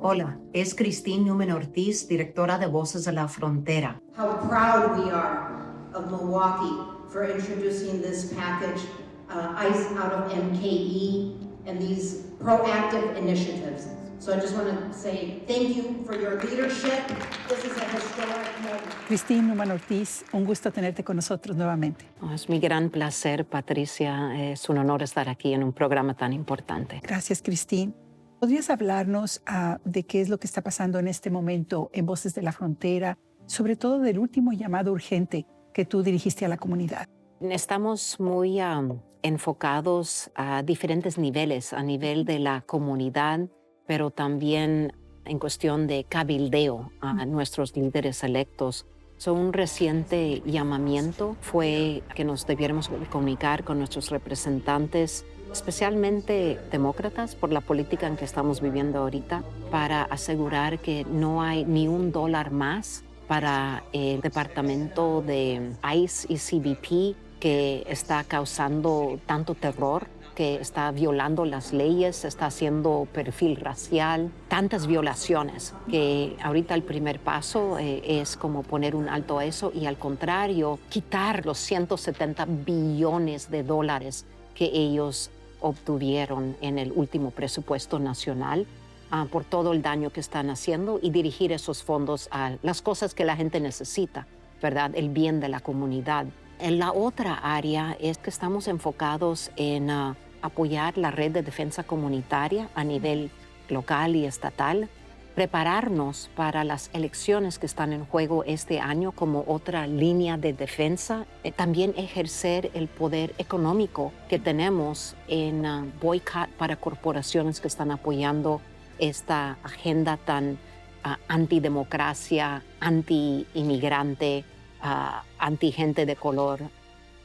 Hola, es Christine Newman Ortiz, directora de Voces de la Frontera. How proud we are of Milwaukee for introducing this package, ICE out of MKE, and these proactive initiatives. So I just want to say thank you for your leadership. This is a historic moment. Christine Newman Ortiz, un gusto tenerte con nosotros nuevamente. Es mi gran placer, Patricia. Es un honor estar aquí en un programa tan importante. Gracias, Christine. ¿Podrías hablarnos de qué es lo que está pasando en este momento en Voces de la Frontera, sobre todo del último llamado urgente que tú dirigiste a la comunidad? Estamos muy enfocados a diferentes niveles, a nivel de la comunidad, pero también en cuestión de cabildeo a nuestros líderes electos. Un reciente llamamiento fue que nos debiéramos comunicar con nuestros representantes, especialmente demócratas, por la política en que estamos viviendo ahorita, para asegurar que no hay ni un dólar más para el departamento de ICE y CBP, que está causando tanto terror, que está violando las leyes, está haciendo perfil racial, tantas violaciones, que ahorita el primer paso es como poner un alto a eso y al contrario, quitar los 170 billones de dólares que ellos obtuvieron en el último presupuesto nacional por todo el daño que están haciendo y dirigir esos fondos a las cosas que la gente necesita, ¿verdad? El bien de la comunidad. En la otra área es que estamos enfocados en apoyar la red de defensa comunitaria a nivel local y estatal, prepararnos para las elecciones que están en juego este año como otra línea de defensa, también ejercer el poder económico que tenemos en boicot para corporaciones que están apoyando esta agenda tan antidemocracia, anti-inmigrante, anti-gente de color,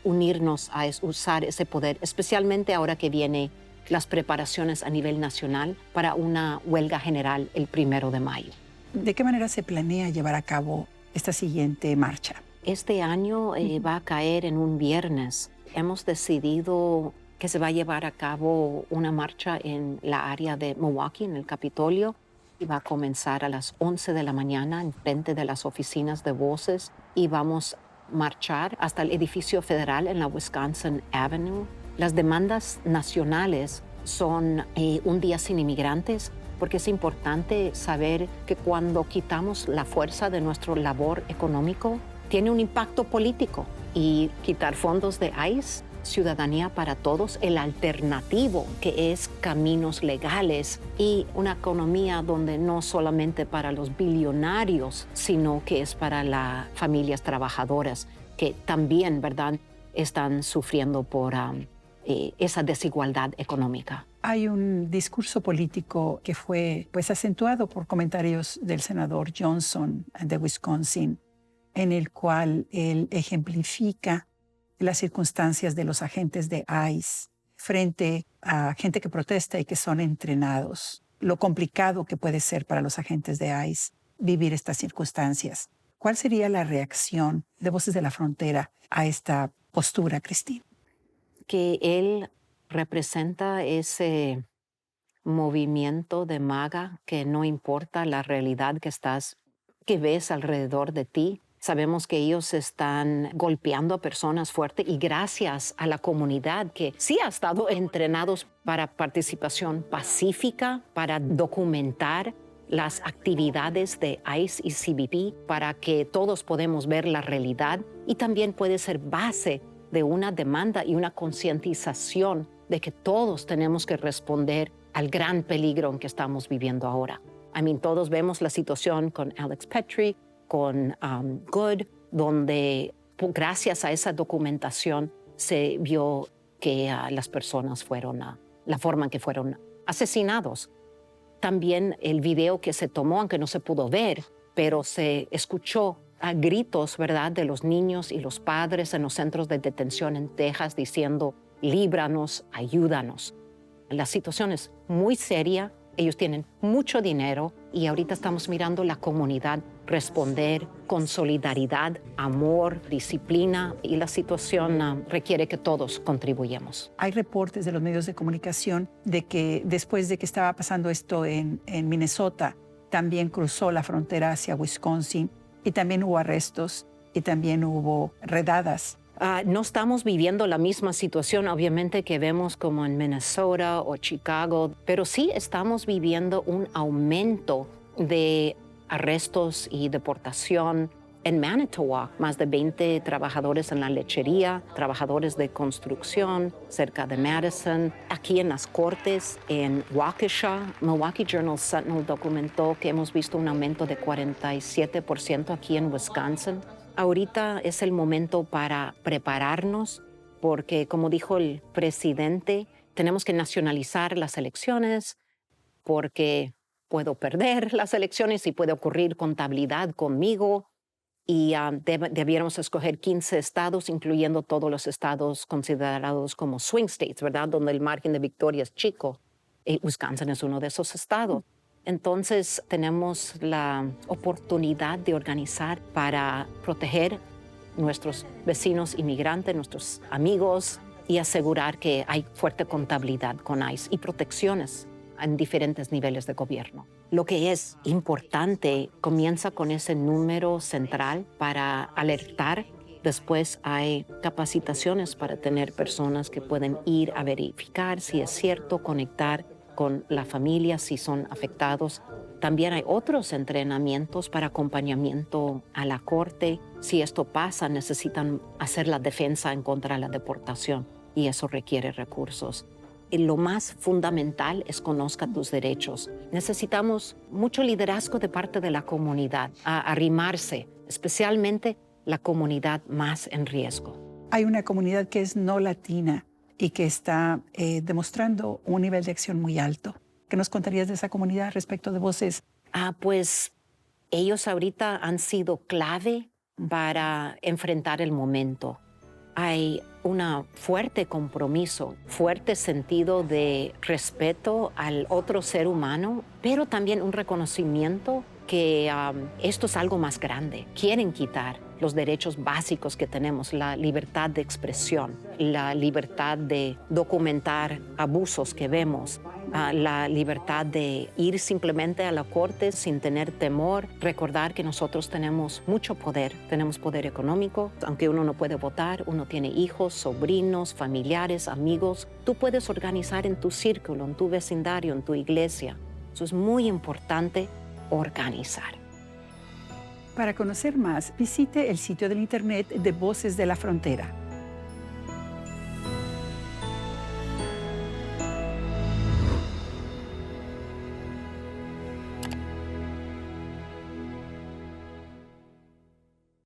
unirnos a usar ese poder, especialmente ahora que vienen las preparaciones a nivel nacional para una huelga general el 1 de mayo. ¿De qué manera se planea llevar a cabo esta siguiente marcha? Este año va a caer en un viernes. Hemos decidido que se va a llevar a cabo una marcha en la área de Milwaukee, en el Capitolio, y va a comenzar a las 11 de la mañana en frente de las oficinas de Voces y vamos a marchar hasta el edificio federal en la Wisconsin Avenue. Las demandas nacionales son un día sin inmigrantes, porque es importante saber que cuando quitamos la fuerza de nuestro labor económico, tiene un impacto político. Y quitar fondos de ICE, Ciudadanía para Todos, el alternativo que es caminos legales y una economía donde no solamente para los billonarios, sino que es para las familias trabajadoras que también, ¿verdad?, están sufriendo por esa desigualdad económica. Hay un discurso político que fue acentuado por comentarios del senador Johnson de Wisconsin, en el cual él ejemplifica las circunstancias de los agentes de ICE frente a gente que protesta y que son entrenados, lo complicado que puede ser para los agentes de ICE vivir estas circunstancias. ¿Cuál sería la reacción de Voces de la Frontera a esta postura, Christine? Que él representa ese movimiento de MAGA que no importa la realidad que ves alrededor de ti. Sabemos que ellos están golpeando a personas fuerte y gracias a la comunidad que sí ha estado entrenados para participación pacífica, para documentar las actividades de ICE y CBP para que todos podamos ver la realidad y también puede ser base de una demanda y una concientización de que todos tenemos que responder al gran peligro en que estamos viviendo ahora. Todos vemos la situación con Alex Petri, con Good, donde gracias a esa documentación se vio que las personas fueron, la forma en que fueron asesinados. También el video que se tomó, aunque no se pudo ver, pero se escuchó a gritos, ¿verdad?, de los niños y los padres en los centros de detención en Texas diciendo, líbranos, ayúdanos. La situación es muy seria Ellos tienen mucho dinero y ahorita estamos mirando la comunidad responder con solidaridad, amor, disciplina, y la situación requiere que todos contribuyamos. Hay reportes de los medios de comunicación de que después de que estaba pasando esto en Minnesota, también cruzó la frontera hacia Wisconsin y también hubo arrestos y también hubo redadas. No estamos viviendo la misma situación, obviamente, que vemos como en Minnesota o Chicago, pero sí estamos viviendo un aumento de arrestos y deportación. En Manitowoc, más de 20 trabajadores en la lechería, trabajadores de construcción cerca de Madison. Aquí en las cortes, en Waukesha, Milwaukee Journal Sentinel documentó que hemos visto un aumento de 47% aquí en Wisconsin. Ahorita es el momento para prepararnos porque, como dijo el presidente, tenemos que nacionalizar las elecciones porque puedo perder las elecciones y puede ocurrir contabilidad conmigo. Y debiéramos escoger 15 estados, incluyendo todos los estados considerados como swing states, ¿verdad? Donde el margen de victoria es chico. Wisconsin es uno de esos estados. Entonces tenemos la oportunidad de organizar para proteger nuestros vecinos inmigrantes, nuestros amigos, y asegurar que hay fuerte contabilidad con ICE y protecciones en diferentes niveles de gobierno. Lo que es importante comienza con ese número central para alertar. Después hay capacitaciones para tener personas que pueden ir a verificar si es cierto, conectar con la familia si son afectados. También hay otros entrenamientos para acompañamiento a la corte. Si esto pasa, necesitan hacer la defensa en contra de la deportación y eso requiere recursos. Y lo más fundamental es conozca tus derechos. Necesitamos mucho liderazgo de parte de la comunidad, a arrimarse, especialmente la comunidad más en riesgo. Hay una comunidad que es no latina y que está demostrando un nivel de acción muy alto. ¿Qué nos contarías de esa comunidad respecto de Voces? Pues ellos ahorita han sido clave para enfrentar el momento. Hay un fuerte compromiso, fuerte sentido de respeto al otro ser humano, pero también un reconocimiento que esto es algo más grande. Quieren quitar los derechos básicos que tenemos, la libertad de expresión, la libertad de documentar abusos que vemos, la libertad de ir simplemente a la corte sin tener temor, recordar que nosotros tenemos mucho poder, tenemos poder económico, aunque uno no puede votar, uno tiene hijos, sobrinos, familiares, amigos, tú puedes organizar en tu círculo, en tu vecindario, en tu iglesia. Eso es muy importante, organizar. Para conocer más, visite el sitio del internet de Voces de la Frontera.